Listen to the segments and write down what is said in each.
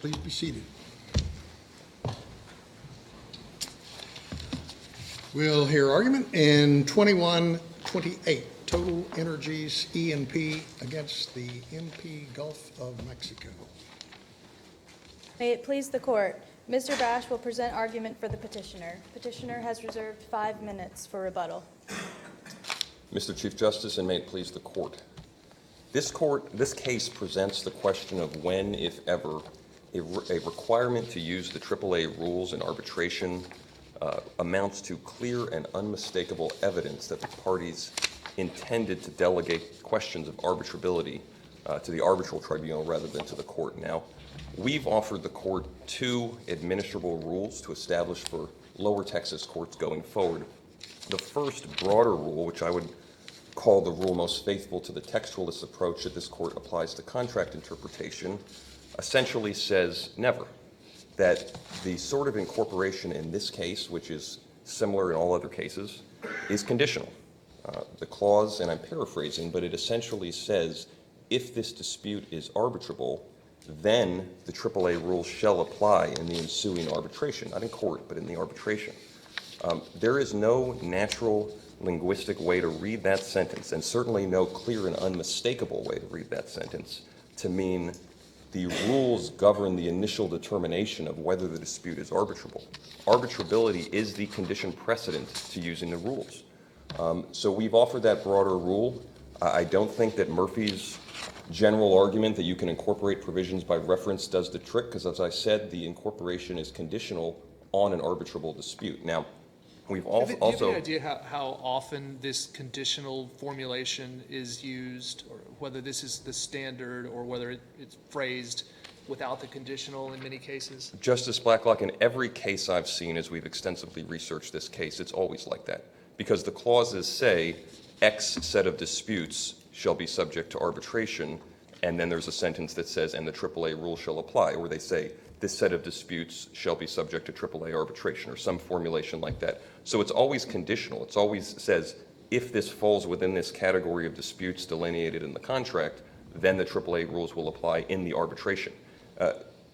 Please be seated. We'll hear argument in 2128, Total Energies E&P against the MP Gulf of Mexico. May it please the court, Mr. Bash will present argument for the petitioner. Petitioner has reserved 5 minutes for rebuttal. Mr. Chief Justice, and may it please the court. This case presents the question of when, if ever, a requirement to use the AAA rules in arbitration amounts to clear and unmistakable evidence that the parties intended to delegate questions of arbitrability to the arbitral tribunal rather than to the court. Now, we've offered the court 2 administrable rules to establish for lower Texas courts going forward. The first broader rule, which I would call the rule most faithful to the textualist approach that this court applies to contract interpretation, essentially says never. That the sort of incorporation in this case, which is similar in all other cases, is conditional. The clause, and I'm paraphrasing, but it essentially says if this dispute is arbitrable, then the AAA rules shall apply in the ensuing arbitration, not in court, but in the arbitration. There is no natural linguistic way to read that sentence, and certainly no clear and unmistakable way to read that sentence, to mean the rules govern the initial determination of whether the dispute is arbitrable. Arbitrability is the condition precedent to using the rules. So we've offered that broader rule. I don't think that Murphy's general argument that you can incorporate provisions by reference does the trick, because as I said, the incorporation is conditional on an arbitrable dispute. Now, we've also... Do you have any idea how often this conditional formulation is used, or whether this is the standard, or whether it's phrased without the conditional in many cases? Justice Blacklock, in every case I've seen as we've extensively researched this case, it's always like that. Because the clauses say X set of disputes shall be subject to arbitration, and then there's a sentence that says, and the AAA rule shall apply, or they say, this set of disputes shall be subject to AAA arbitration, or some formulation like that. So it's always conditional. It always says, if this falls within this category of disputes delineated in the contract, then the AAA rules will apply in the arbitration.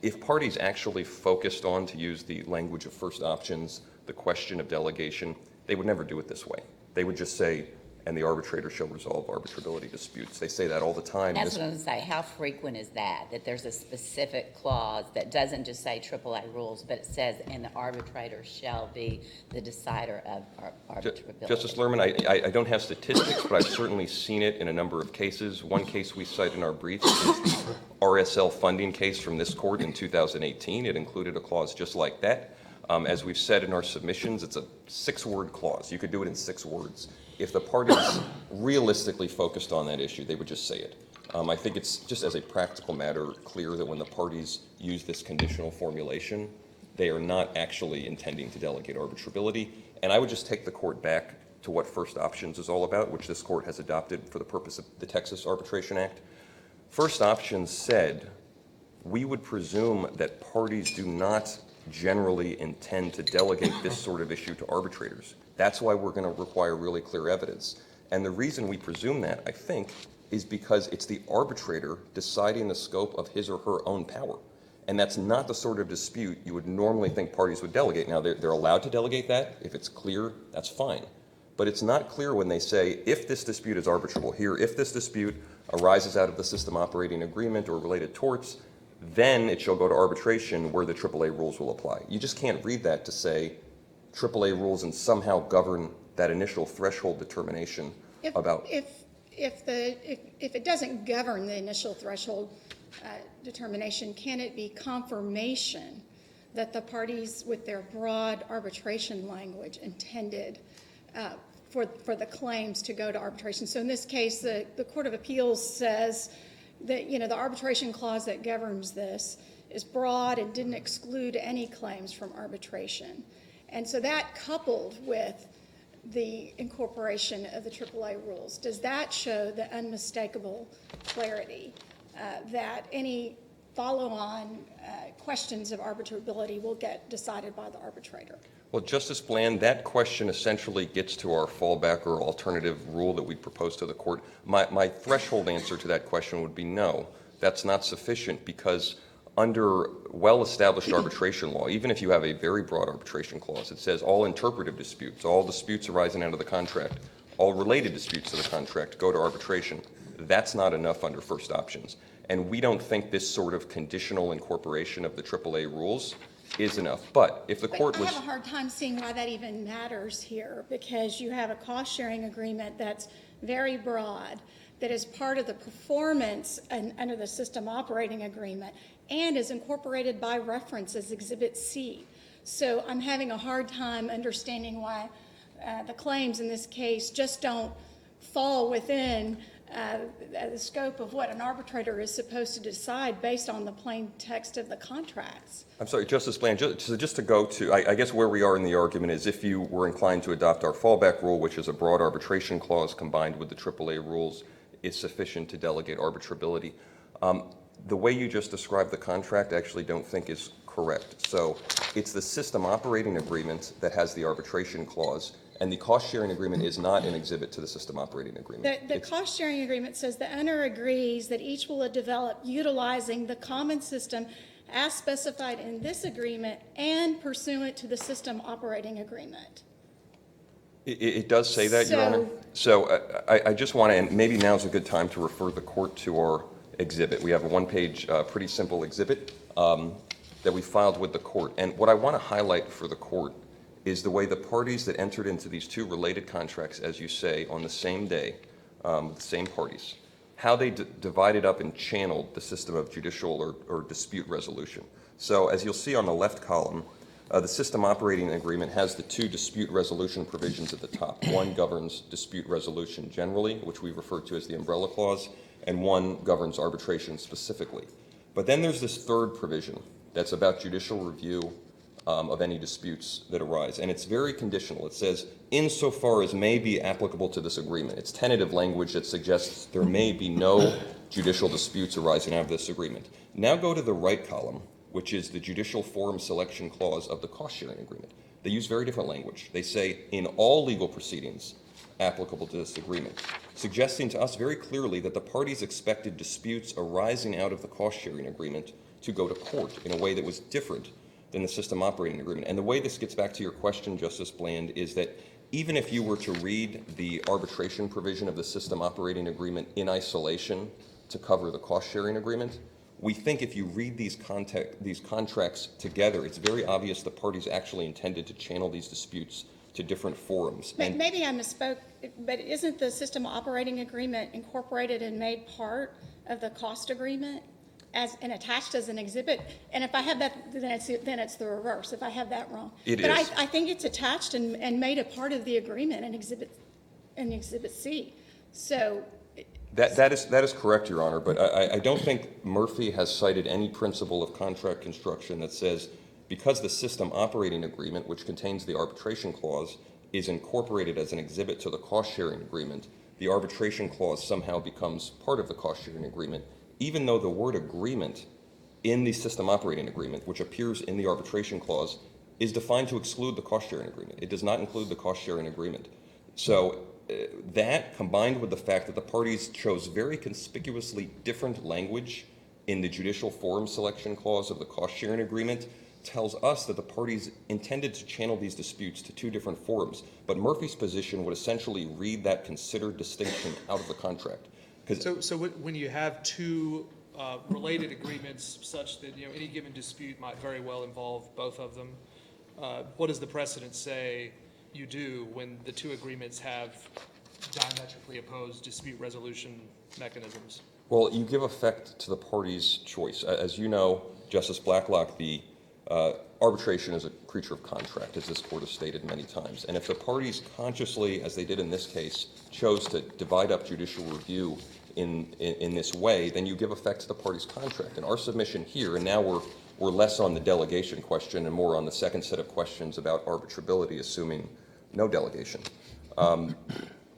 If parties actually focused on, to use the language of first options, the question of delegation, they would never do it this way. They would just say, and the arbitrator shall resolve arbitrability disputes. They say that all the time. That's what I was going to say. How frequent is that there's a specific clause that doesn't just say AAA rules, but it says, and the arbitrator shall be the decider of arbitrability? Justice Lerman, I don't have statistics, but I've certainly seen it in a number of cases. One case we cite in our briefs is the RSL funding case from this court in 2018. It included a clause just like that. As we've said in our submissions, it's a 6-word clause. You could do it in 6 words. If the parties realistically focused on that issue, they would just say it. I think it's just as a practical matter clear that when the parties use this conditional formulation, they are not actually intending to delegate arbitrability. And I would just take the court back to what first options is all about, which this court has adopted for the purpose of the Texas Arbitration Act. First options said, we would presume that parties do not generally intend to delegate this sort of issue to arbitrators. That's why we're going to require really clear evidence. And the reason we presume that, I think, is because it's the arbitrator deciding the scope of his or her own power. And that's not the sort of dispute you would normally think parties would delegate. Now, they're allowed to delegate that. If it's clear, that's fine. But it's not clear when they say, if this dispute is arbitrable here, if this dispute arises out of the system operating agreement or related torts, then it shall go to arbitration where the AAA rules will apply. You just can't read that to say AAA rules and somehow govern that initial threshold determination about... If it doesn't govern the initial threshold determination, can it be confirmation that the parties with their broad arbitration language intended for the claims to go to arbitration? So in this case, the Court of Appeals says that, the arbitration clause that governs this is broad and didn't exclude any claims from arbitration. And so that, coupled with the incorporation of the AAA rules, does that show the unmistakable clarity that any follow-on questions of arbitrability will get decided by the arbitrator? Well, Justice Bland, that question essentially gets to our fallback or alternative rule that we propose to the court. My threshold answer to that question would be no. That's not sufficient because under well-established arbitration law, even if you have a very broad arbitration clause, it says all interpretive disputes, all disputes arising out of the contract, all related disputes to the contract go to arbitration. That's not enough under first options. And we don't think this sort of conditional incorporation of the AAA rules is enough. But if the court I was... have a hard time seeing why that even matters here, because you have a cost-sharing agreement that's very broad, that is part of the performance under the system operating agreement, and is incorporated by reference as Exhibit C. So I'm having a hard time understanding why the claims in this case just don't fall within the scope of what an arbitrator is supposed to decide based on the plain text of the contracts. I'm sorry, Justice Bland, just to go to, I guess where we are in the argument is if you were inclined to adopt our fallback rule, which is a broad arbitration clause combined with the AAA rules, is sufficient to delegate arbitrability. The way you just described the contract, I actually don't think is correct. So it's the system operating agreement that has the arbitration clause, and the cost-sharing agreement is not an exhibit to the system operating agreement. The cost-sharing agreement says the owner agrees that each will develop utilizing the common system as specified in this agreement and pursuant to the system operating agreement. It does say that, Your Honor. So I just want to, and maybe now's a good time to refer the court to our exhibit. We have a one-page, pretty simple exhibit that we filed with the court. And what I want to highlight for the court is the way the parties that entered into these two related contracts, as you say, on the same day, with the same parties, how they divided up and channeled the system of judicial or dispute resolution. So as you'll see on the left column, the system operating agreement has the two dispute resolution provisions at the top. One governs dispute resolution generally, which we refer to as the umbrella clause, and one governs arbitration specifically. But then there's this third provision that's about judicial review of any disputes that arise. And it's very conditional. It says, insofar as may be applicable to this agreement. It's tentative language that suggests there may be no judicial disputes arising out of this agreement. Now go to the right column, which is the judicial forum selection clause of the cost-sharing agreement. They use very different language. They say, in all legal proceedings applicable to this agreement, suggesting to us very clearly that the parties expected disputes arising out of the cost-sharing agreement to go to court in a way that was different than the system operating agreement. And the way this gets back to your question, Justice Bland, is that even if you were to read the arbitration provision of the system operating agreement in isolation to cover the cost-sharing agreement, we think if you read these contracts together, it's very obvious the parties actually intended to channel these disputes to different forums. Maybe I misspoke, but isn't the system operating agreement incorporated and made part of the cost agreement and attached as an exhibit? And if I have that, then it's the reverse, if I have that wrong. But I think it's attached and made a part of the agreement in Exhibit C. So That is correct, Your Honor, but I don't think Murphy has cited any principle of contract construction that says because the system operating agreement, which contains the arbitration clause, is incorporated as an exhibit to the cost-sharing agreement, the arbitration clause somehow becomes part of the cost-sharing agreement, even though the word agreement in the system operating agreement, which appears in the arbitration clause, is defined to exclude the cost-sharing agreement. It does not include the cost-sharing agreement. So that, combined with the fact that the parties chose very conspicuously different language in the judicial forum selection clause of the cost-sharing agreement, tells us that the parties intended to channel these disputes to two different forums. But Murphy's position would essentially read that considered distinction out of the contract. So when you have two related agreements such that any given dispute might very well involve both of them, what does the precedent say you do when the two agreements have diametrically opposed dispute resolution mechanisms? Well, you give effect to the party's choice. As you know, Justice Blacklock, the arbitration is a creature of contract, as this court has stated many times. And if the parties consciously, as they did in this case, chose to divide up judicial review in this way, then you give effect to the party's contract. And our submission here, and now we're less on the delegation question and more on the second set of questions about arbitrability, assuming no delegation.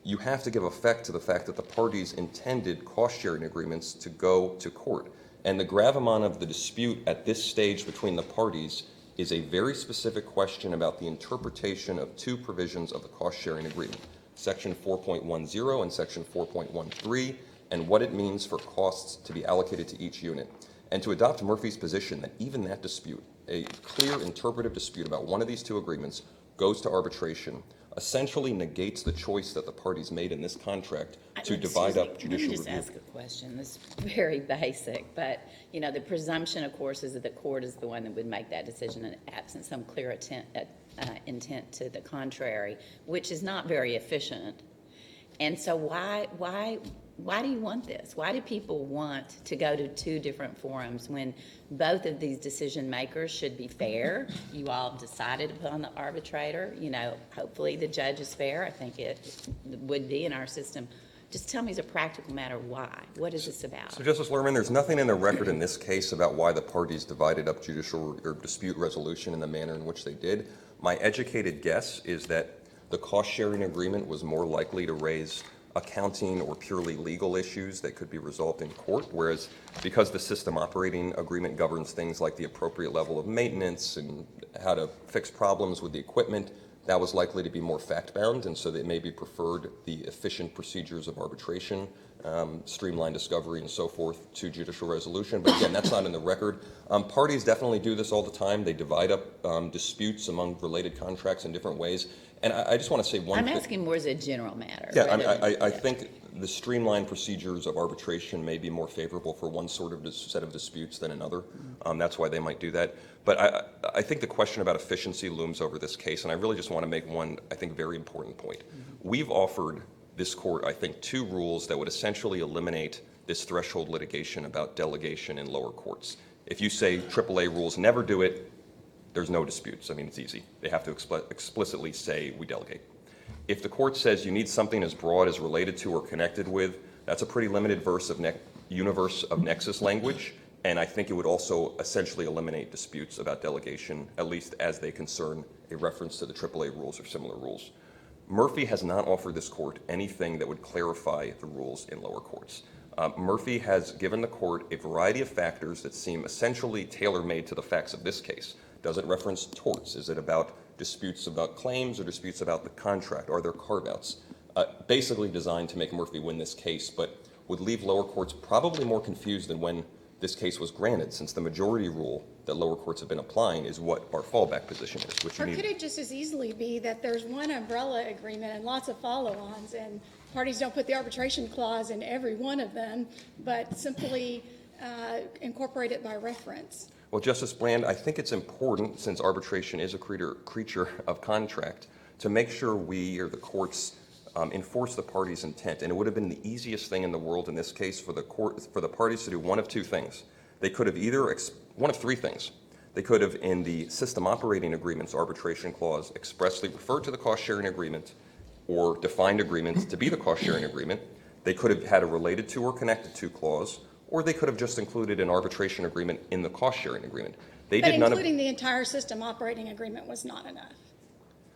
You have to give effect to the fact that the parties intended cost-sharing agreements to go to court. And the gravamen of the dispute at this stage between the parties is a very specific question about the interpretation of two provisions of the cost-sharing agreement, Section 4.10 and Section 4.13, and what it means for costs to be allocated to each unit. and to adopt Murphy's position that even that dispute, a clear interpretive dispute about one of these two agreements, goes to arbitration, essentially negates the choice that the parties made in this contract to divide up judicial Let me just review. ask a question. This is very basic, but, you know, the presumption, of course, is that the court is the one that would make that decision in absent some clear intent to the contrary, which is not very efficient. And so why do you want this? Why do people want to go to two different forums when both of these decision makers should be fair? You all have decided to put on the arbitrator. You know, hopefully the judge is fair. I think it would be in our system. Just tell me as a practical matter why. What is this about? So, Justice Lerman, there's nothing in the record in this case about why the parties divided up judicial or dispute resolution in the manner in which they did. My educated guess is that the cost-sharing agreement was more likely to raise accounting or purely legal issues that could be resolved in court, whereas because the system operating agreement governs things like the appropriate level of maintenance and how to fix problems with the equipment, that was likely to be more fact-bound, and so they maybe preferred the efficient procedures of arbitration, streamlined discovery and so forth to judicial resolution. But again, that's not in the record. Parties definitely do this all the time. They divide up disputes among related contracts in different ways. And I just want to say one thing. I'm asking more as a general matter. Yeah, I think the streamlined procedures of arbitration may be more favorable for one sort of set of disputes than another. That's why they might do that. But I think the question about efficiency looms over this case, and I really just want to make one, I think, very important point. We've offered this court, I think, two rules that would essentially eliminate this threshold litigation about delegation in lower courts. If you say AAA rules never do it, there's no disputes. I mean, it's easy. They have to explicitly say we delegate. If the court says you need something as broad as related to or connected with, that's a pretty limited universe of nexus language, and I think it would also essentially eliminate disputes about delegation, at least as they concern a reference to the AAA rules or similar rules. Murphy has not offered this court anything that would clarify the rules in lower courts. Murphy has given the court a variety of factors that seem essentially tailor-made to the facts of this case. Does it reference torts? Is it about disputes about claims or disputes about the contract? Are there carve-outs? Basically designed to make Murphy win this case, but would leave lower courts probably more confused than when this case was granted, since the majority rule that lower courts have been applying is what our fallback position is, which you Or need. could it just as easily be that there's one umbrella agreement and lots of follow-ons, and parties don't put the arbitration clause in every one of them, but simply incorporate it by reference? Well, Justice Bland, I think it's important, since arbitration is a creature of contract, to make sure we or the courts enforce the party's intent. And it would have been the easiest thing in the world in this case for the parties to do one of two things. They could have either one of three things. They could have, in the system operating agreement's arbitration clause, expressly referred to the cost-sharing agreement or defined agreement to be the cost-sharing agreement. They could have had a related to or connected to clause, or they could have just included an arbitration agreement in the cost-sharing agreement. They But did none of. including the entire system operating agreement was not enough.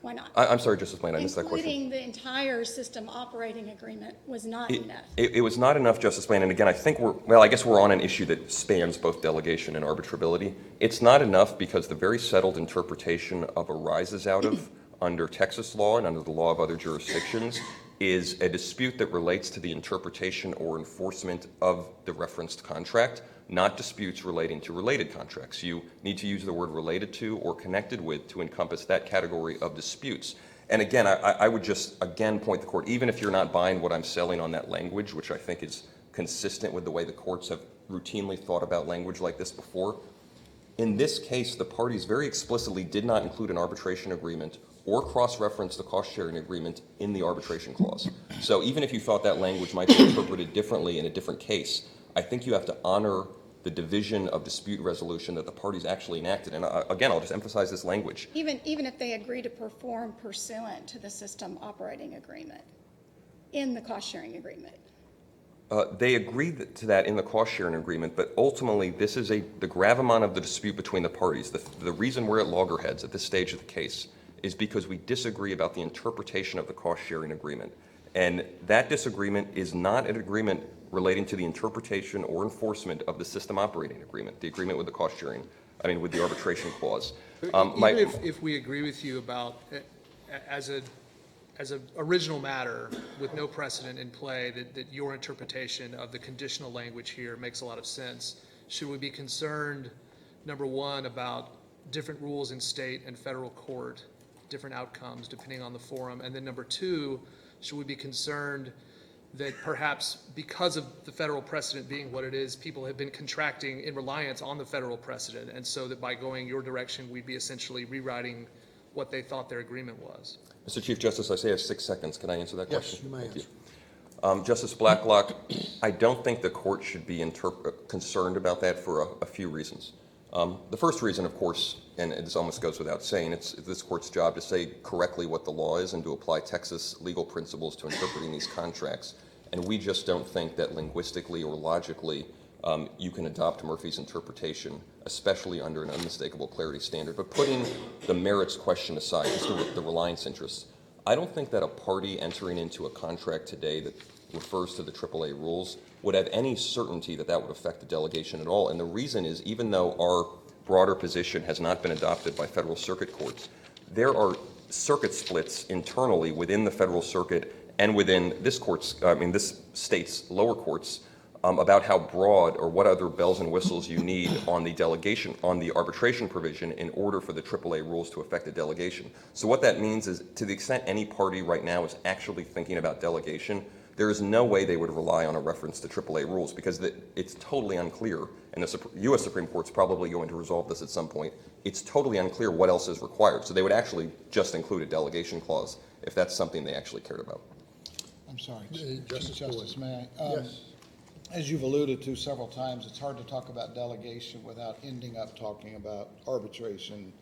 Why not? I'm sorry, Justice Bland, I missed that question. Including the entire system operating agreement was not enough. It was not enough, Justice Bland, and again, I think I guess we're on an issue that spans both delegation and arbitrability. It's not enough because the very settled interpretation of arises out of under Texas law and under the law of other jurisdictions is a dispute that relates to the interpretation or enforcement of the referenced contract, not disputes relating to related contracts. You need to use the word related to or connected with to encompass that category of disputes. And again, I would just again point the court, even if you're not buying what I'm selling on that language, which I think is consistent with the way the courts have routinely thought about language like this before, in this case, the parties very explicitly did not include an arbitration agreement or cross-reference the cost-sharing agreement in the arbitration clause. So even if you thought that language might be interpreted differently in a different case, I think you have to honor the division of dispute resolution that the parties actually enacted. And again, I'll just emphasize this language. Even if they agree to perform pursuant to the system operating agreement in the cost-sharing agreement. They agreed to that in the cost-sharing agreement, but ultimately this is the gravamonte of the dispute between the parties. The reason we're at loggerheads at this stage of the case is because we disagree about the interpretation of the cost-sharing agreement. And that disagreement is not an agreement relating to the interpretation or enforcement of the system operating agreement, the agreement with the with the arbitration clause. Even if we agree with you about, as an original matter with no precedent in play, that your interpretation of the conditional language here makes a lot of sense, should we be concerned, number one, about different rules in state and federal court, different outcomes depending on the forum? And then number two, should we be concerned that perhaps because of the federal precedent being what it is, people have been contracting in reliance on the federal precedent, and so that by going your direction, we'd be essentially rewriting what they thought their agreement was? Mr. Chief Justice, I say I have 6 seconds. Can I answer that question? Yes, you may Thank answer. Justice Blacklock, I don't think the court should be concerned about that for a few reasons. The first reason, of course, and this almost goes without saying, it's this court's job to say correctly what the law is and to apply Texas legal principles to interpreting these contracts. And we just don't think that linguistically or logically you can adopt Murphy's interpretation, especially under an unmistakable clarity standard. But putting the merits question aside, just the reliance interests, I don't think that a party entering into a contract today that refers to the AAA rules would have any certainty that that would affect the delegation at all. And the reason is, even though our broader position has not been adopted by federal circuit courts, there are circuit splits internally within the federal circuit and within this state's lower courts about how broad or what other bells and whistles you need on the delegation, on the arbitration provision in order for the AAA rules to affect the delegation. So what that means is, to the extent any party right now is actually thinking about delegation, there is no way they would rely on a reference to AAA rules, because it's totally unclear, and the U.S. Supreme Court's probably going to resolve this at some point. It's totally unclear what else is required. So they would actually just include a delegation clause if that's something they actually cared about. I'm sorry, Justice Justice, may I? Yes. As you've alluded to several times, it's hard to talk about delegation without ending up talking about arbitration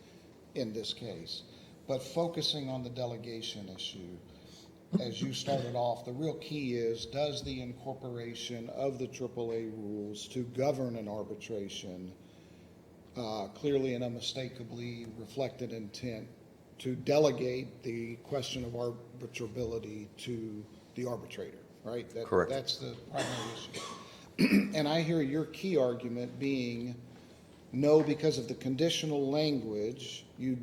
in this case. But focusing on the delegation issue, as you started off, the real key is, does the incorporation of the AAA rules to govern an arbitration clearly and unmistakably reflected intent to delegate the question of arbitrability to the arbitrator, right? Correct. That's the primary issue. And I hear your key argument being, no, because of the conditional language, the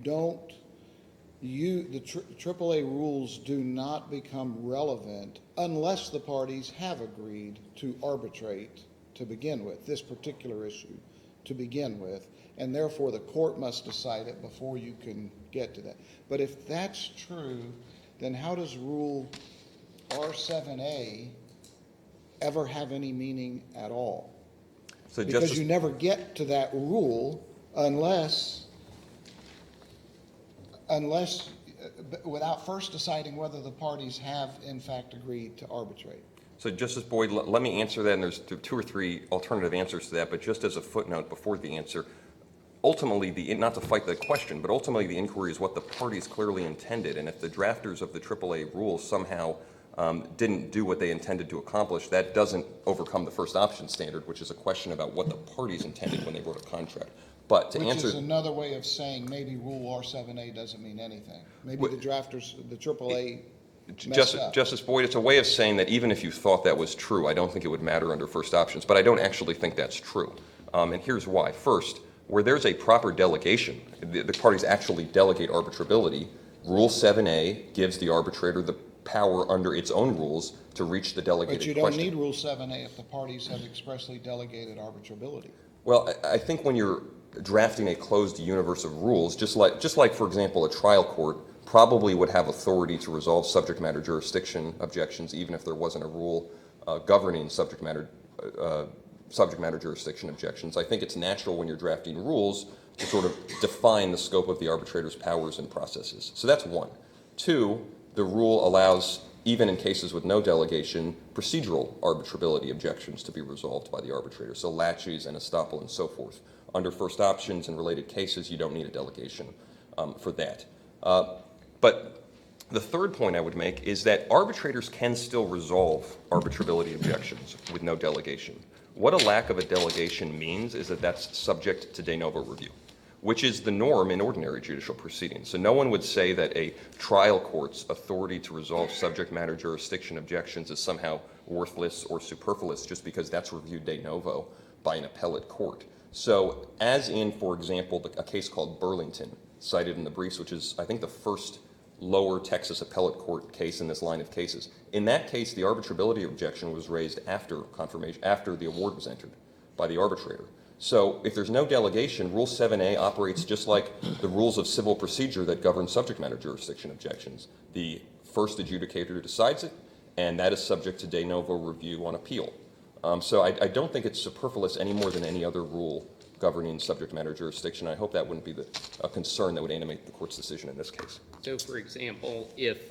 AAA rules do not become relevant unless the parties have agreed to arbitrate to begin with, this particular issue to begin with, and therefore the court must decide it before you can get to that. But if that's true, then how does Rule R7A ever have any meaning at all? So Because you never get to that rule unless without first deciding whether the parties have in fact agreed to arbitrate. So Justice Boyd, let me answer that, and there's 2 or 3 alternative answers to that, but just as a footnote before the answer, ultimately, not to fight the question, but ultimately the inquiry is what the parties clearly intended, and if the drafters of the AAA rules somehow didn't do what they intended to accomplish, that doesn't overcome the first option standard, which is a question about what the parties intended when they wrote a contract. But to answer... Which is another way of saying maybe Rule R7A doesn't mean anything. Maybe the drafters, the AAA messed up. Justice Boyd, it's a way of saying that even if you thought that was true, I don't think it would matter under first options, but I don't actually think that's true. And here's why. First, where there's a proper delegation, the parties actually delegate arbitrability, Rule 7A gives the arbitrator the power under its own rules to reach the delegated But you question. don't need Rule 7A if the parties have expressly delegated arbitrability. Well, I think when you're drafting a closed universe of rules, just like, for example, a trial court probably would have authority to resolve subject matter jurisdiction objections, even if there wasn't a rule governing subject matter jurisdiction objections. I think it's natural when you're drafting rules to sort of define the scope of the arbitrator's powers and processes. So that's one. Two, the rule allows, even in cases with no delegation, procedural arbitrability objections to be resolved by the arbitrator. So laches and estoppel and so forth. Under first options and related cases, you don't need a delegation for that. But the third point I would make is that arbitrators can still resolve arbitrability objections with no delegation. What a lack of a delegation means is that that's subject to de novo review, which is the norm in ordinary judicial proceedings. So no one would say that a trial court's authority to resolve subject matter jurisdiction objections is somehow worthless or superfluous just because that's reviewed de novo by an appellate court. So as in, for example, a case called Burlington, cited in the briefs, which is, I think, the first lower Texas appellate court case in this line of cases. In that case, the arbitrability objection was raised after confirmation, after the award was entered by the arbitrator. So if there's no delegation, Rule 7A operates just like the rules of civil procedure that govern subject matter jurisdiction objections. The first adjudicator decides it, and that is subject to de novo review on appeal. So I don't think it's superfluous any more than any other rule governing subject matter jurisdiction. I hope that wouldn't be a concern that would animate the court's decision in this case. So, for example, if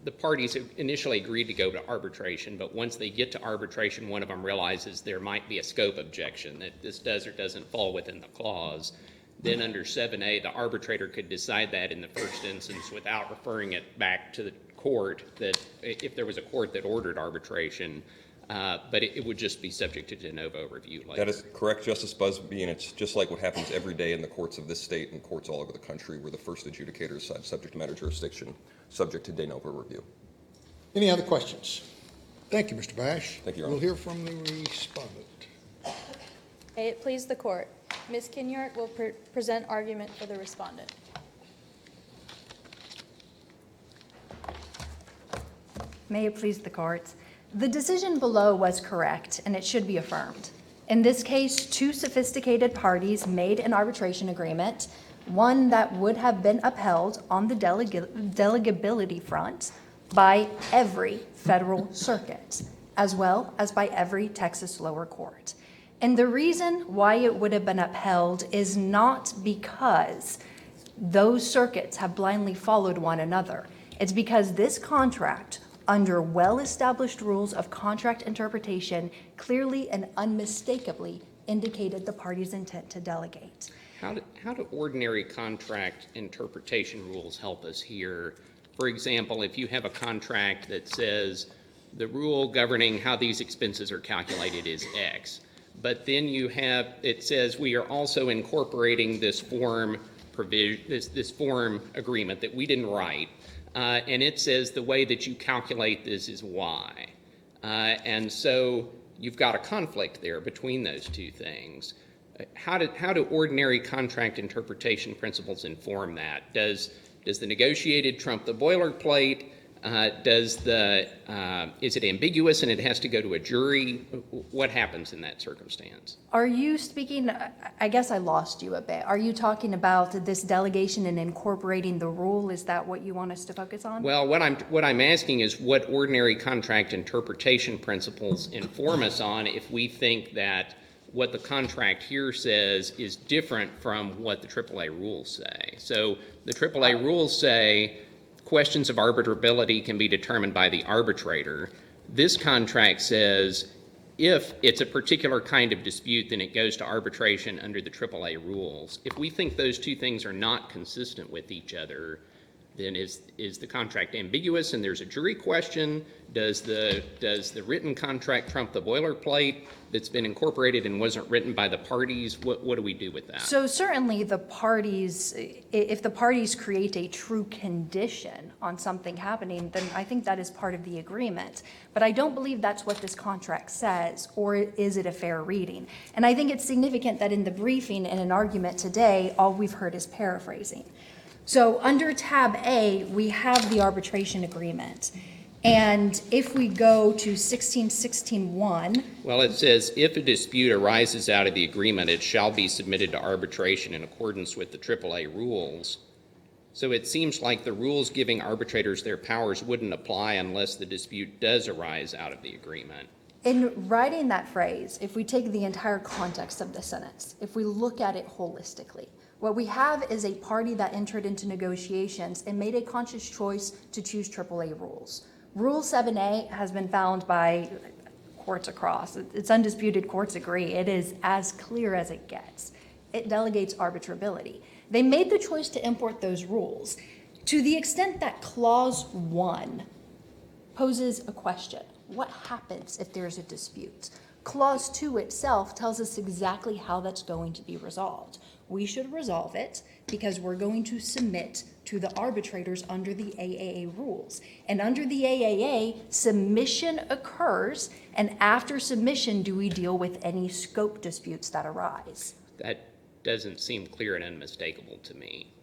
the parties initially agreed to go to arbitration, but once they get to arbitration, one of them realizes there might be a scope objection, that this does or doesn't fall within the clause, then under 7A, the arbitrator could decide that in the first instance without referring it back to the court, that if there was a court that ordered arbitration, but it would just be subject to de novo review later. That is correct, Justice Busby, and it's just like what happens every day in the courts of this state and courts all over the country where the first adjudicator decides subject matter jurisdiction, subject to de novo review. Any other questions? Thank you, Mr. Bash. Thank you, Your We'll Honor. hear from the respondent. May it please the court. Ms. Kinyart will present argument for the respondent. May it please the court. The decision below was correct, and it should be affirmed. In this case, two sophisticated parties made an arbitration agreement, one that would have been upheld on the delegability front by every federal circuit, as well as by every Texas lower court. And the reason why it would have been upheld is not because those circuits have blindly followed one another. It's because this contract, under well-established rules of contract interpretation, clearly and unmistakably indicated the party's intent to delegate. How do ordinary contract interpretation rules help us here? For example, if you have a contract that says the rule governing how these expenses are calculated is X, but then it says we are also incorporating this form provision, this form agreement that we didn't write, and it says the way that you calculate this is Y. And so you've got a conflict there between those two things. How do ordinary contract interpretation principles inform that? Does the negotiated trump the boilerplate? Is it ambiguous and it has to go to a jury? What happens in that circumstance? Are you speaking, I guess I lost you a bit. Are you talking about this delegation and incorporating the rule? Is that what you want us to focus on? Well, what I'm asking is what ordinary contract interpretation principles inform us on if we think that what the contract here says is different from what the AAA rules say. So the AAA rules say questions of arbitrability can be determined by the arbitrator. This contract says if it's a particular kind of dispute, then it goes to arbitration under the AAA rules. If we think those two things are not consistent with each other, then is the contract ambiguous and there's a jury question? Does the written contract trump the boilerplate that's been incorporated and wasn't written by the parties? What do we do with that? So certainly the parties, if the parties create a true condition on something happening, then I think that is part of the agreement. But I don't believe that's what this contract says, or is it a fair reading? And I think it's significant that in the briefing and an argument today, all we've heard is paraphrasing. So under tab A, we have the arbitration agreement. And if we go to 1616.1. Well, it says if a dispute arises out of the agreement, it shall be submitted to arbitration in accordance with the AAA rules. So it seems like the rules giving arbitrators their powers wouldn't apply unless the dispute does arise out of the agreement. In writing that phrase, if we take the entire context of the sentence, if we look at it holistically, what we have is a party that entered into negotiations and made a conscious choice to choose AAA rules. Rule 7A has been found by courts across. It's undisputed, courts agree. It is as clear as it gets. It delegates arbitrability. They made the choice to import those rules to the extent that Clause 1 poses a question. What happens if there's a dispute? Clause 2 itself tells us exactly how that's going to be resolved. We should resolve it because we're going to submit to the arbitrators under the AAA rules. And under the AAA, submission occurs, and after submission, do we deal with any scope disputes that arise? That doesn't seem clear and unmistakable to me.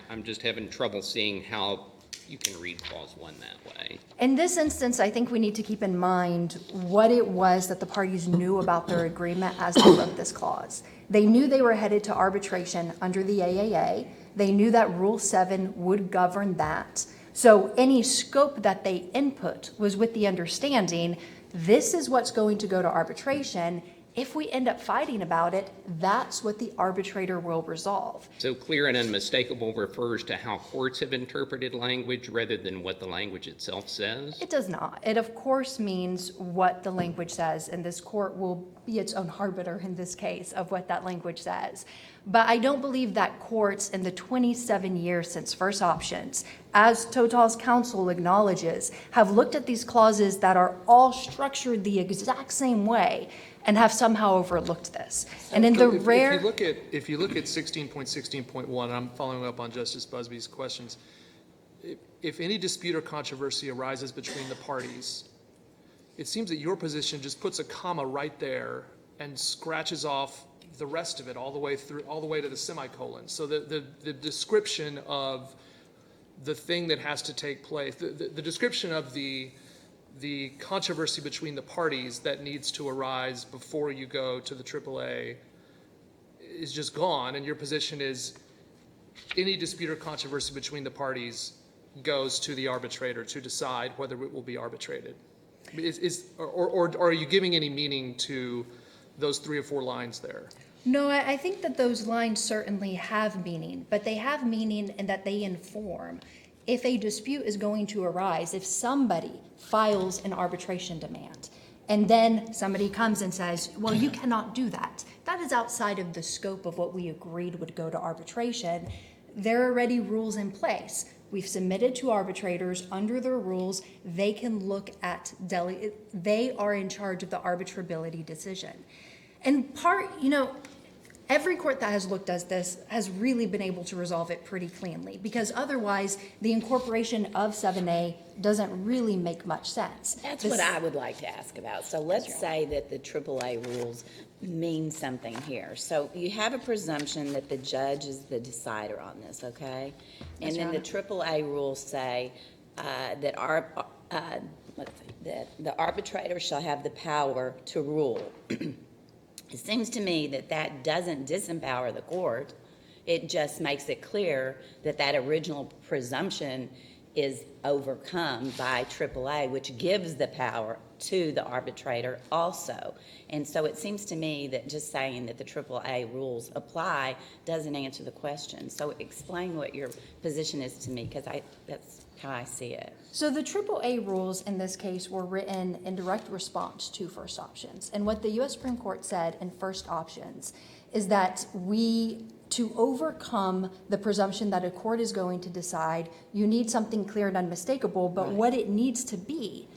I'm just having trouble seeing how You can read clause 1 that way. In this instance, I think we need to keep in mind what it was that the parties knew about their agreement as they wrote this clause. They knew they were headed to arbitration under the AAA. They knew that Rule 7 would govern that. So any scope that they input was with the understanding, this is what's going to go to arbitration. If we end up fighting about it, that's what the arbitrator will resolve. So clear and unmistakable refers to how courts have interpreted language rather than what the language itself says? It does not. It, of course, means what the language says, and this court will be its own arbiter in this case of what that language says. But I don't believe that courts in the 27 years since first options, as Total's counsel acknowledges, have looked at these clauses that are all structured the exact same way and have somehow overlooked this. And in the rare... If you look at 16.16.1, I'm following up on Justice Busby's questions. If any dispute or controversy arises between the parties, it seems that your position just puts a comma right there and scratches off the rest of it all the way to the semicolon. So the description of the thing that has to take place, the description of the controversy between the parties that needs to arise before you go to the AAA is just gone, and your position is any dispute or controversy between the parties goes to the arbitrator to decide whether it will be arbitrated. Or are you giving any meaning to those 3 or 4 lines there? No, I think that those lines certainly have meaning, but they have meaning in that they inform. If a dispute is going to arise, if somebody files an arbitration demand, and then somebody comes and says, well, you cannot do that. That is outside of the scope of what we agreed would go to arbitration. There are already rules in place. We've submitted to arbitrators under their rules. They can look at, they are in charge of the arbitrability decision. And every court that has looked at this has really been able to resolve it pretty cleanly, because otherwise the incorporation of 7A doesn't really make much sense. That's what I would like to ask about. So let's say that the AAA rules mean something here. So you have a presumption that the judge is the decider on this, okay? And then the AAA rules say that the arbitrator shall have the power to rule. It seems to me that that doesn't disempower the court. It just makes it clear that that original presumption is overcome by AAA, which gives the power to the arbitrator also. And so it seems to me that just saying that the AAA rules apply doesn't answer the question. So explain what your position is to me, because that's how I see it. So the AAA rules in this case were written in direct response to first options. And what the U.S. Supreme Court said in first options is that to overcome the presumption that a court is going to decide, you need something clear and unmistakable, but what it needs to be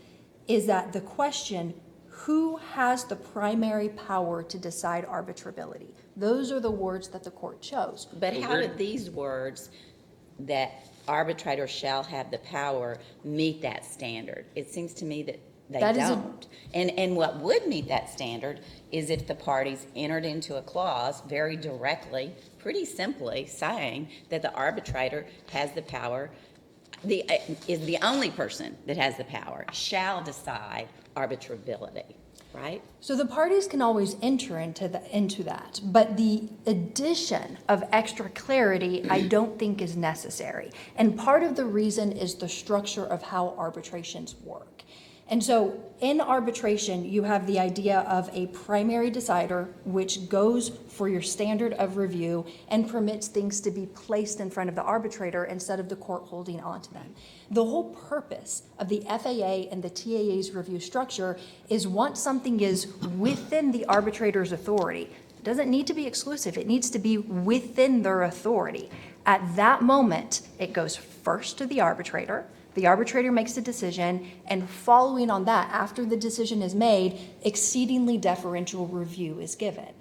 is that the question, who has the primary power to decide arbitrability? Those are the words that the court chose. But how do these words, that arbitrator shall have the power, meet that standard? It seems to me that they don't. And what would meet that standard is if the parties entered into a clause very directly, pretty simply saying that the arbitrator has the power, is the only person that has the power, shall decide arbitrability, right? So the parties can always enter into that, but the addition of extra clarity I don't think is necessary. And part of the reason is the structure of how arbitrations work. And so in arbitration, you have the idea of a primary decider, which goes for your standard of review and permits things to be placed in front of the arbitrator instead of the court holding onto them. The whole purpose of the FAA and the TAA's review structure is once something is within the arbitrator's authority, it doesn't need to be exclusive, it needs to be within their authority. At that moment, it goes first to the arbitrator makes a decision, and following on that, after the decision is made, exceedingly deferential review is given.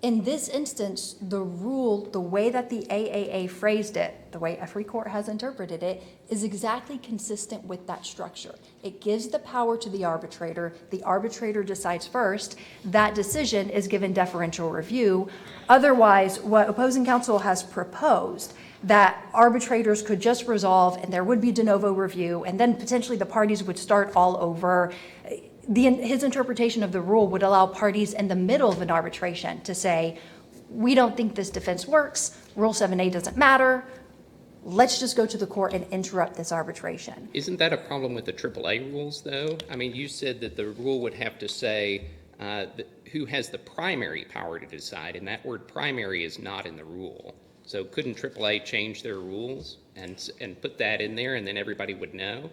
In this instance, the rule, the way that the AAA phrased it, the way every court has interpreted it, is exactly consistent with that structure. It gives the power to the arbitrator decides first, that decision is given deferential review. Otherwise, what opposing counsel has proposed, that arbitrators could just resolve and there would be de novo review, and then potentially the parties would start all over. His interpretation of the rule would allow parties in the middle of an arbitration to say, we don't think this defense works, Rule 7A doesn't matter, let's just go to the court and interrupt this arbitration. Isn't that a problem with the AAA rules, though? I mean, you said that the rule would have to say who has the primary power to decide, and that word primary is not in the rule. So couldn't AAA change their rules and put that in there, and then everybody would know?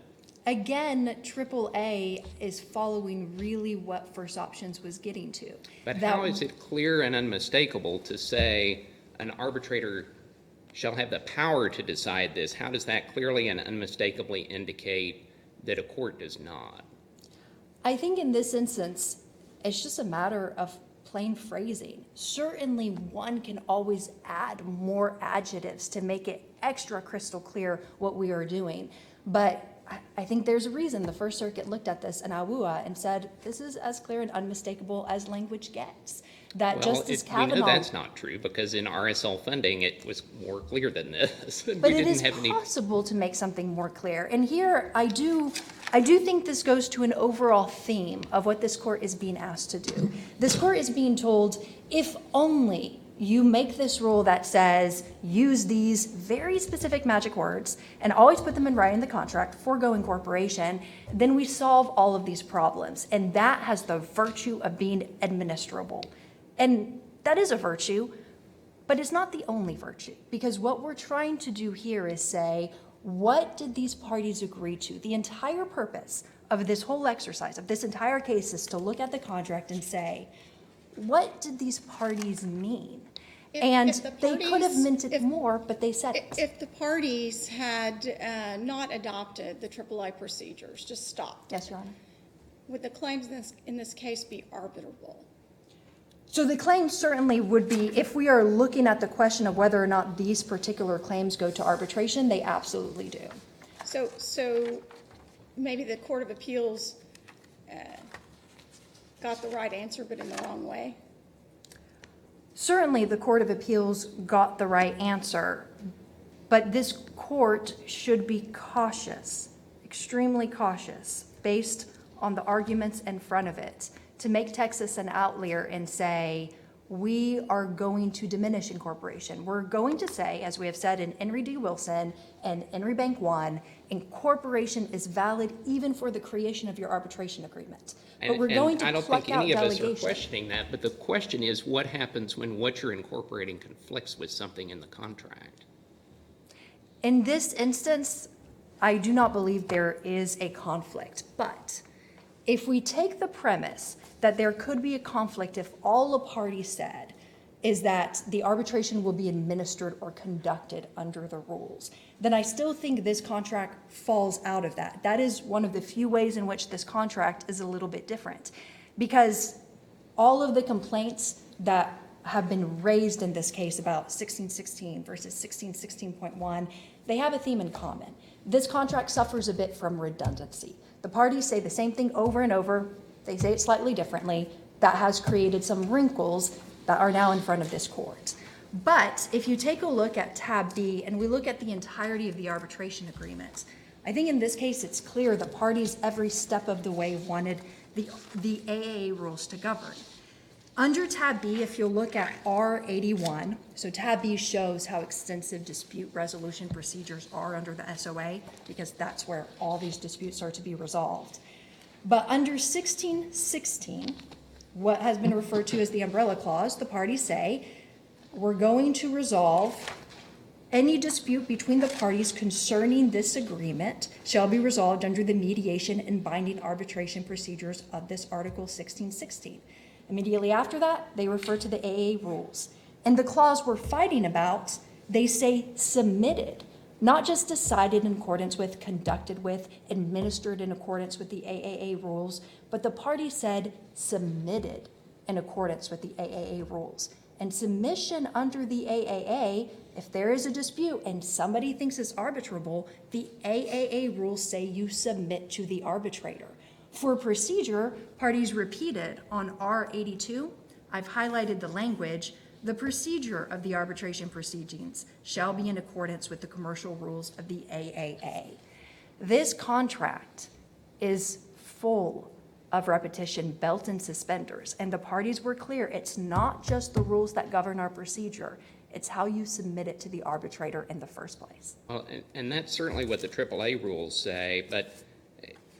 Again, AAA is following really what First Options was getting to. But how is it clear and unmistakable to say an arbitrator shall have the power to decide this? How does that clearly and unmistakably indicate that a court does not? I think in this instance, it's just a matter of plain phrasing. Certainly one can always add more adjectives to make it extra crystal clear what we are doing. But I think there's a reason the First Circuit looked at this in Awua and said, this is as clear and unmistakable as language gets. That Justice Kavanaugh... We know that's not true, because in RSL funding, it was more clear than this. But it is possible to make something more clear. And here, I do think this goes to an overall theme of what this court is being asked to do. This court is being told, if only you make this rule that says, use these very specific magic words and always put them in writing in the contract, forego incorporation, then we solve all of these problems. And that has the virtue of being administrable. And that is a virtue, but it's not the only virtue, because what we're trying to do here is say, what did these parties agree to? The entire purpose of this whole exercise, of this entire case, is to look at the contract and say, what did these parties mean? They could have meant it more, but they said it. If the parties had not adopted the AAA procedures, just stopped. Yes, Your Honor. Would the claims in this case be arbitrable? So the claims certainly would be, if we are looking at the question of whether or not these particular claims go to arbitration, they absolutely do. So maybe the Court of Appeals got the right answer, but in the wrong way? Certainly, the Court of Appeals got the right answer, but this court should be cautious, extremely cautious, based on the arguments in front of it, to make Texas an outlier and say, we are going to diminish incorporation. We're going to say, as we have said in Henry D. Wilson and Henry Bank 1, incorporation is valid even for the creation of your arbitration agreement. But we're going to I don't pluck think out any of us delegation. are questioning that, but the question is, what happens when what you're incorporating conflicts with something in the contract? In this instance, I do not believe there is a conflict, but if we take the premise that there could be a conflict if all a party said is that the arbitration will be administered or conducted under the rules, then I still think this contract falls out of that. That is one of the few ways in which this contract is a little bit different, because all of the complaints that have been raised in this case about 1616 versus 1616.1, they have a theme in common. This contract suffers a bit from redundancy. The parties say the same thing over and over. They say it slightly differently. That has created some wrinkles that are now in front of this court. But if you take a look at tab B and we look at the entirety of the arbitration agreement, I think in this case it's clear the parties every step of the way wanted the AAA rules to govern. Under tab B, if you'll look at R81, so tab B shows how extensive dispute resolution procedures are under the SOA, because that's where all these disputes are to be resolved. But under 1616, what has been referred to as the umbrella clause, the parties say, we're going to resolve any dispute between the parties concerning this agreement shall be resolved under the mediation and binding arbitration procedures of this Article 1616. Immediately after that, they refer to the AA rules. And the clause we're fighting about, they say submitted, not just decided in accordance with, conducted with, administered in accordance with the AAA rules, but the party said submitted in accordance with the AAA rules. And submission under the AAA, if there is a dispute and somebody thinks it's arbitrable, the AAA rules say you submit to the arbitrator. For procedure, parties repeated on R82, I've highlighted the language, the procedure of the arbitration proceedings shall be in accordance with the commercial rules of the AAA. This contract is full of repetition, belt and suspenders, and the parties were clear, it's not just the rules that govern our procedure, it's how you submit it to the arbitrator in the first place. Well, and that's certainly what the AAA rules say, but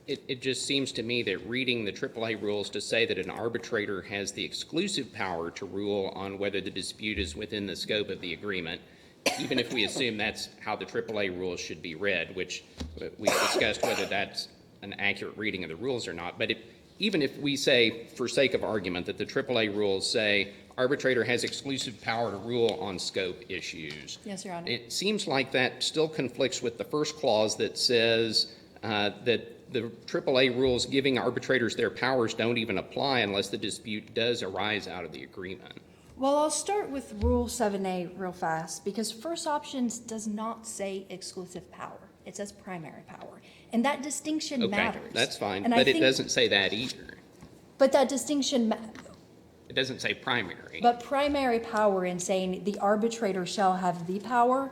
it just seems to me that reading the AAA rules to say that an arbitrator has the exclusive power to rule on whether the dispute is within the scope of the agreement, even if we assume that's how the AAA rules should be read, which we discussed whether that's an accurate reading of the rules or not. But even if we say, for sake of argument, that the AAA rules say arbitrator has exclusive power to rule on scope issues. Yes, Your Honor. It seems like that still conflicts with the first clause that says that the AAA rules giving arbitrators their powers don't even apply unless the dispute does arise out of the agreement. Well, I'll start with Rule 7A real fast, because first options does not say exclusive power. It says primary power. And that distinction matters. Okay, that's fine, And but it think- doesn't say that either. But that distinction, It doesn't say primary. but primary power in saying the arbitrator shall have the power,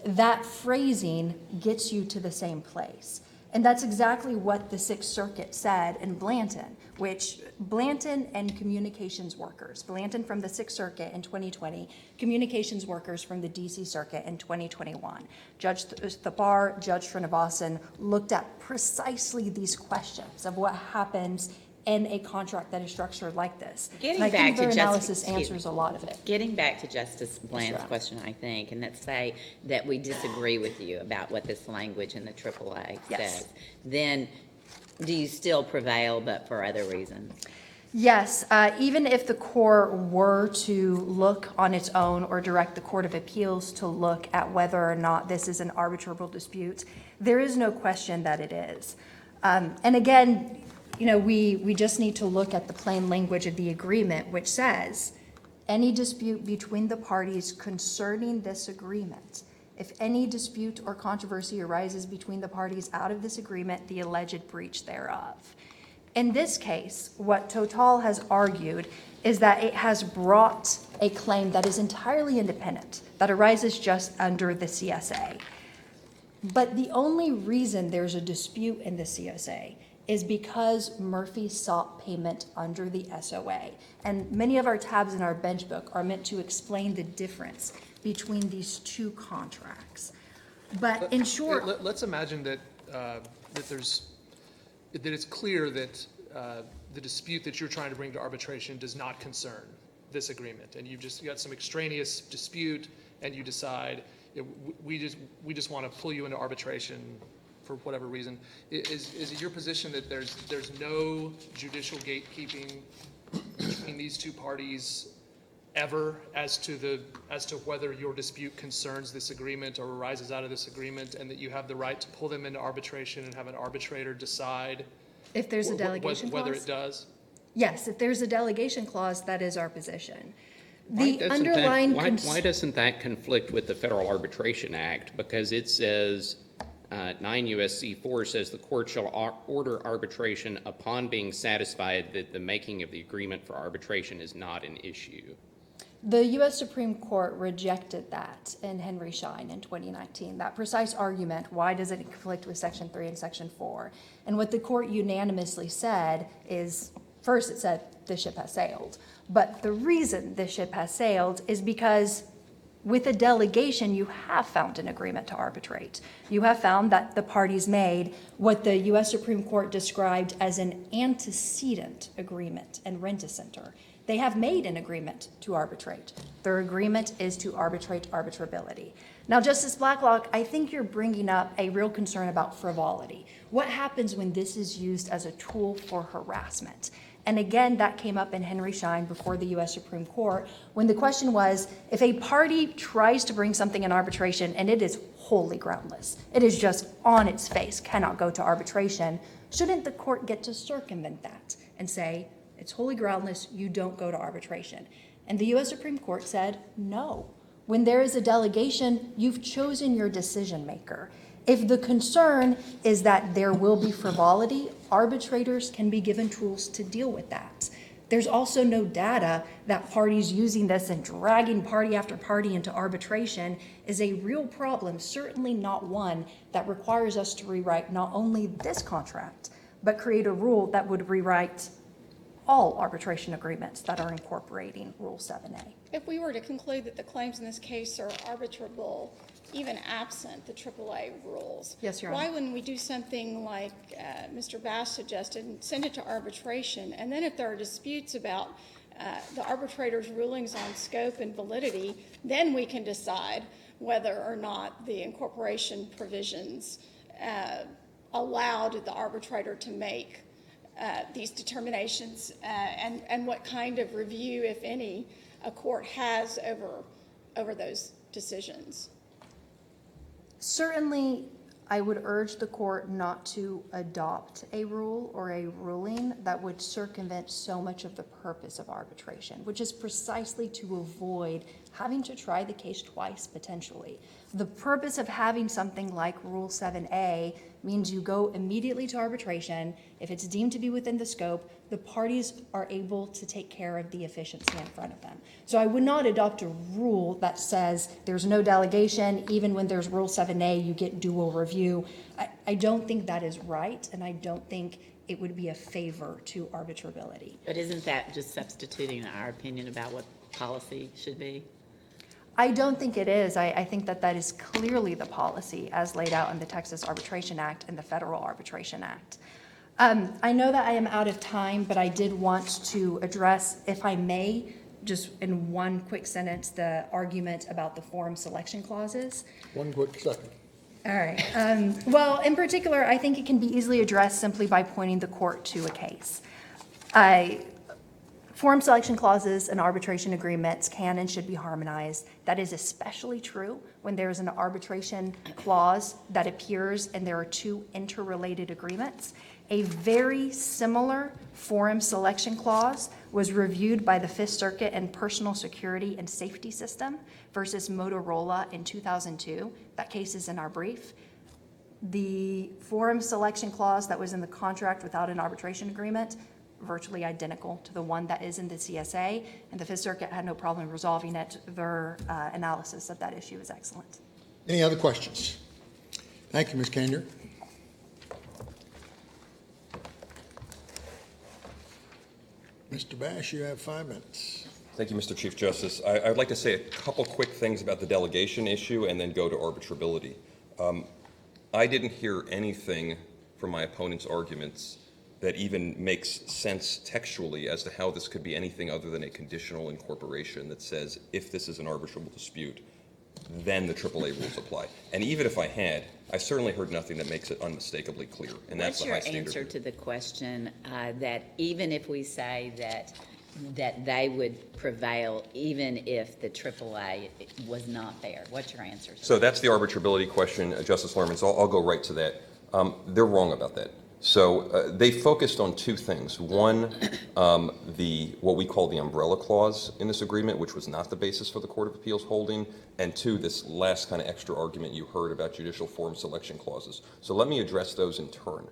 that phrasing gets you to the same place. And that's exactly what the Sixth Circuit said in Blanton, which Blanton and communications workers, Blanton from the Sixth Circuit in 2020, communications workers from the DC Circuit in 2021. Judge Thapar, Judge Srinivasan looked at precisely these questions of what happens in a contract that is structured like this. Getting And I back think to their Justice- analysis excuse me. answers a lot of it. Getting back to Justice Bland's Honor. question, I think, and let's say that we disagree with you about what this language in the AAA Yes. says, then do you still prevail, but for other reasons? Yes, even if the court were to look on its own or direct the Court of Appeals to look at whether or not this is an arbitrable dispute, there is no question that it is. And again, you know, we just need to look at the plain language of the agreement, which says, any dispute between the parties concerning this agreement, if any dispute or controversy arises between the parties out of this agreement, the alleged breach thereof. In this case, what Total has argued is that it has brought a claim that is entirely independent, that arises just under the CSA. But the only reason there's a dispute in the CSA is because Murphy sought payment under the SOA. And many of our tabs in our bench book are meant to explain the difference between these two contracts. But in short, Let's imagine that, that it's clear that the dispute that you're trying to bring to arbitration does not concern this agreement, and you've just got some extraneous dispute, and you decide, we just want to pull you into arbitration for whatever reason. Is it your position that there's no judicial gatekeeping between these two parties ever as to whether your dispute concerns this agreement or arises out of this agreement, and that you have the right to pull them into arbitration and have an arbitrator decide if there's a delegation whether clause? it does? Yes, if there's a delegation clause, that is our position. Why The doesn't that- underlying. Why doesn't that conflict with the Federal Arbitration Act? Because it says, 9 U.S.C. 4 says the court shall order arbitration upon being satisfied that the making of the agreement for arbitration is not an issue. The U.S. Supreme Court rejected that in Henry Schein in 2019, that precise argument, why does it conflict with Section 3 and Section 4? And what the court unanimously said is, first it said the ship has sailed, but the reason the ship has sailed is because with a delegation, you have found an agreement to arbitrate. You have found that the parties made what the U.S. Supreme Court described as an antecedent agreement in Rent-A-Center. They have made an agreement to arbitrate. Their agreement is to arbitrate arbitrability. Now, Justice Blacklock, I think you're bringing up a real concern about frivolity. What happens when this is used as a tool for harassment? And again, that came up in Henry Schein before the U.S. Supreme Court, when the question was, if a party tries to bring something in arbitration and it is wholly groundless, it is just on its face, cannot go to arbitration, shouldn't the court get to circumvent that and say, it's wholly groundless, you don't go to arbitration? And the US Supreme Court said, no. When there is a delegation, you've chosen your decision maker. If the concern is that there will be frivolity, arbitrators can be given tools to deal with that. There's also no data that parties using this and dragging party after party into arbitration is a real problem, certainly not one that requires us to rewrite not only this contract, but create a rule that would rewrite all arbitration agreements that are incorporating Rule 7A. If we were to conclude that the claims in this case are arbitrable, even absent the AAA rules. Yes, Your Honor. Why wouldn't we do something like Mr. Bass suggested and send it to arbitration? And then if there are disputes about the arbitrator's rulings on scope and validity, then we can decide whether or not the incorporation provisions allowed the arbitrator to make these determinations and what kind of review, if any, a court has over those decisions. Certainly, I would urge the court not to adopt a rule or a ruling that would circumvent so much of the purpose of arbitration, which is precisely to avoid having to try the case twice, potentially. The purpose of having something like Rule 7A means you go immediately to arbitration. If it's deemed to be within the scope, the parties are able to take care of the efficiency in front of them. So I would not adopt a rule that says there's no delegation, even when there's Rule 7A, you get dual review. I don't think that is right, and I don't think it would be a favor to arbitrability. But isn't that just substituting our opinion about what policy should be? I don't think it is. I think that that is clearly the policy as laid out in the Texas Arbitration Act and the Federal Arbitration Act. I know that I am out of time, but I did want to address, if I may, just in one quick sentence, the argument about the forum selection clauses. One quick second. All right. Well, in particular, I think it can be easily addressed simply by pointing the court to a case. Forum selection clauses and arbitration agreements can and should be harmonized. That is especially true when there is an arbitration clause that appears and there are two interrelated agreements. A very similar forum selection clause was reviewed by the Fifth Circuit in Personal Security and Safety System versus Motorola in 2002. That case is in our brief. The forum selection clause that was in the contract without an arbitration agreement, virtually identical to the one that is in the CSA, and the Fifth Circuit had no problem resolving it. Their analysis of that issue is excellent. Any other questions? Thank you, Ms. Kanier. Mr. Bash, you have 5 minutes. Thank you, Mr. Chief Justice. I'd like to say a couple quick things about the delegation issue and then go to arbitrability. I didn't hear anything from my opponent's arguments that even makes sense textually as to how this could be anything other than a conditional incorporation that says if this is an arbitrable dispute, then the AAA rules apply. And even if I had, I certainly heard nothing that makes it unmistakably clear, and that's the high What's your standard. answer to the question that even if we say that they would prevail even if the AAA was not there? What's your answer? So that's the arbitrability question, Justice Lerman, so I'll go right to that. They're wrong about that. So they focused on two things. One, what we call the umbrella clause in this agreement, which was not the basis for the Court of Appeals holding, and two, this last kind of extra argument you heard about judicial forum selection clauses. So let me address those in turn.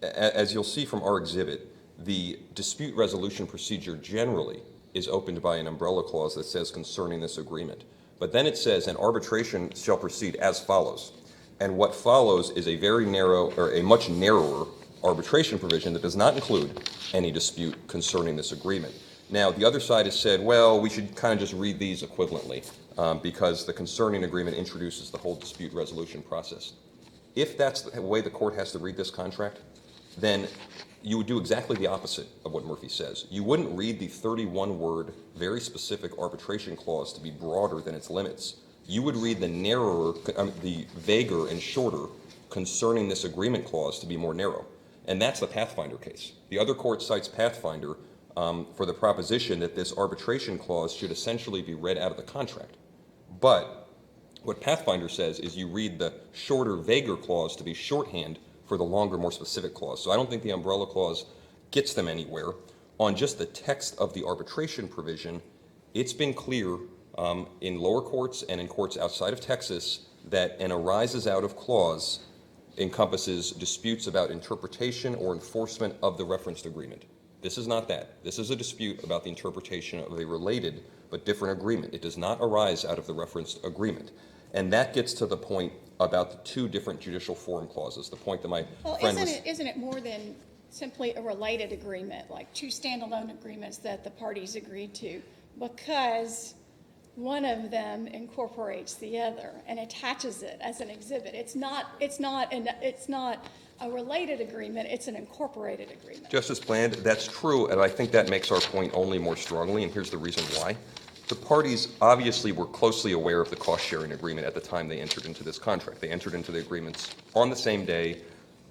As you'll see from our exhibit, the dispute resolution procedure generally is opened by an umbrella clause that says concerning this agreement. But then it says an arbitration shall proceed as follows. And what follows is a very narrow, or a much narrower arbitration provision that does not include any dispute concerning this agreement. Now, the other side has said, well, we should kind of just read these equivalently because the concerning agreement introduces the whole dispute resolution process. If that's the way the court has to read this contract, then you would do exactly the opposite of what Murphy says. You wouldn't read the 31-word, very specific arbitration clause to be broader than its limits. You would read the narrower, the vaguer and shorter concerning this agreement clause to be more narrow. And that's the Pathfinder case. The other court cites Pathfinder for the proposition that this arbitration clause should essentially be read out of the contract. But what Pathfinder says is you read the shorter, vaguer clause to be shorthand for the longer, more specific clause. So I don't think the umbrella clause gets them anywhere. On just the text of the arbitration provision, It's been clear in lower courts and in courts outside of Texas that an arises out of clause encompasses disputes about interpretation or enforcement of the referenced agreement. This is not that. This is a dispute about the interpretation of a related but different agreement. It does not arise out of the referenced agreement. And that gets to the point about the two different judicial forum clauses, the point that my friend was... Isn't it more than simply a related agreement, like two standalone agreements that the parties agreed to, because one of them incorporates the other and attaches it as an exhibit? It's not a related agreement, it's an incorporated agreement. Justice Bland, that's true, and I think that makes our point only more strongly, and here's the reason why. The parties obviously were closely aware of the cost-sharing agreement at the time they entered into this contract. They entered into the agreements on the same day.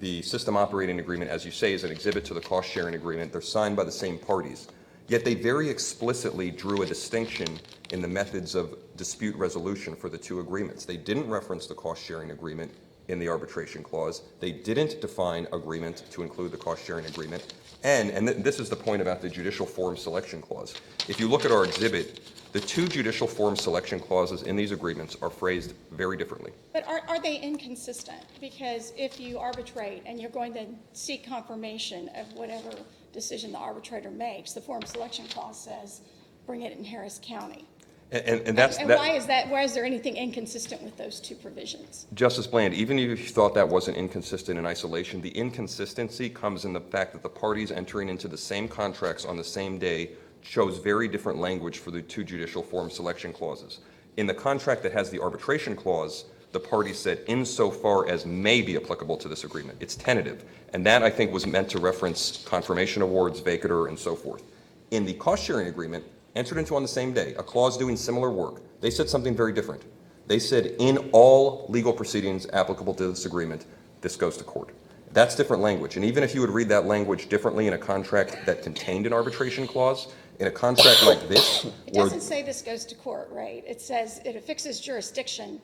The system operating agreement, as you say, is an exhibit to the cost-sharing agreement. They're signed by the same parties. Yet they very explicitly drew a distinction in the methods of dispute resolution for the two agreements. They didn't reference the cost-sharing agreement in the arbitration clause. They didn't define agreement to include the cost-sharing agreement. And this is the point about the judicial forum selection clause. If you look at our exhibit, the two judicial forum selection clauses in these agreements are phrased very differently. But are they inconsistent? Because if you arbitrate and you're going to seek confirmation of whatever decision the arbitrator makes, the forum selection clause says, bring it in Harris County. And that's and why is that? Why is there anything inconsistent with those two provisions? Justice Bland, even if you thought that wasn't inconsistent in isolation, the inconsistency comes in the fact that the parties entering into the same contracts on the same day chose very different language for the two judicial forum selection clauses. In the contract that has the arbitration clause, the parties said insofar as may be applicable to this agreement. It's tentative. And that, I think, was meant to reference confirmation awards, vacatur, and so forth. In the cost-sharing agreement, entered into on the same day, a clause doing similar work, they said something very different. They said in all legal proceedings applicable to this agreement, this goes to court. That's different language. And even if you would read that language differently in a contract that contained an arbitration clause, in a contract like this, it doesn't say this goes to court, right? It says it affixes jurisdiction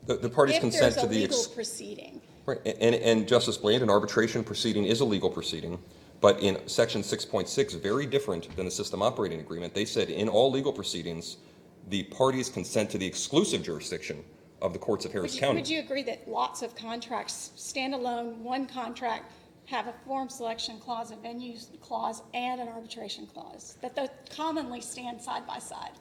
the parties consent to the legal proceeding. Right. And Justice Bland, an arbitration proceeding is a legal proceeding, but in Section 6.6, very different than the system operating agreement, they said in all legal proceedings, the parties consent to the exclusive jurisdiction of the courts of Harris County. Would you agree that lots of contracts, standalone, one contract, have a forum selection clause, a venue clause, and an arbitration clause, that they commonly stand side by side?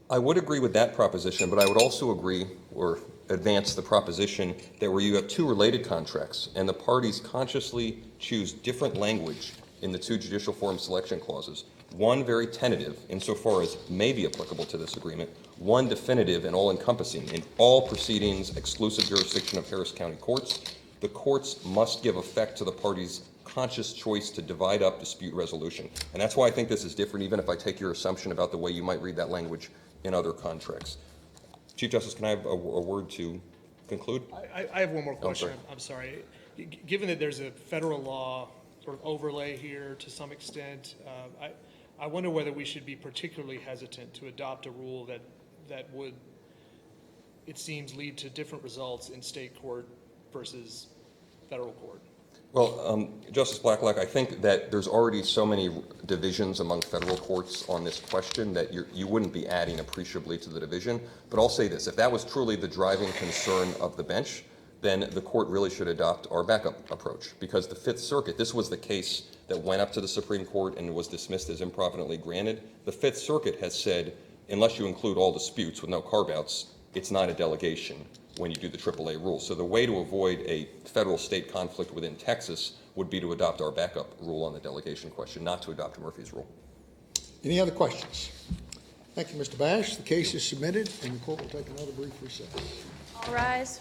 I would agree with that proposition, but I would also agree or advance the proposition that where you have two related contracts and the parties consciously choose different language in the two judicial forum selection clauses, one very tentative insofar as may be applicable to this agreement, one definitive and all-encompassing in all proceedings, exclusive jurisdiction of Harris County courts, the courts must give effect to the parties' conscious choice to divide up dispute resolution. And that's why I think this is different, even if I take your assumption about the way you might read that language in other contracts. Chief Justice, can I have a word to conclude? I have one more question. sorry. I'm sorry. Given that there's a federal law sort of overlay here to some extent, I wonder whether we should be particularly hesitant to adopt a rule that would, it seems, lead to different results in state court versus federal court. Well, Justice Blacklock, I think that there's already so many divisions among federal courts on this question that you wouldn't be adding appreciably to the division. But I'll say this, if that was truly the driving concern of the bench, then the court really should adopt our backup approach. Because the Fifth Circuit, this was the case that went up to the Supreme Court and was dismissed as improvidently granted. The Fifth Circuit has said, unless you include all disputes with no carve-outs, it's not a delegation when you do the AAA rule. So the way to avoid a federal-state conflict within Texas would be to adopt our backup rule on the delegation question, not to adopt Murphy's rule. Any other questions? Thank you, Mr. Bash. The case is submitted, and the court will take another brief recess. All rise.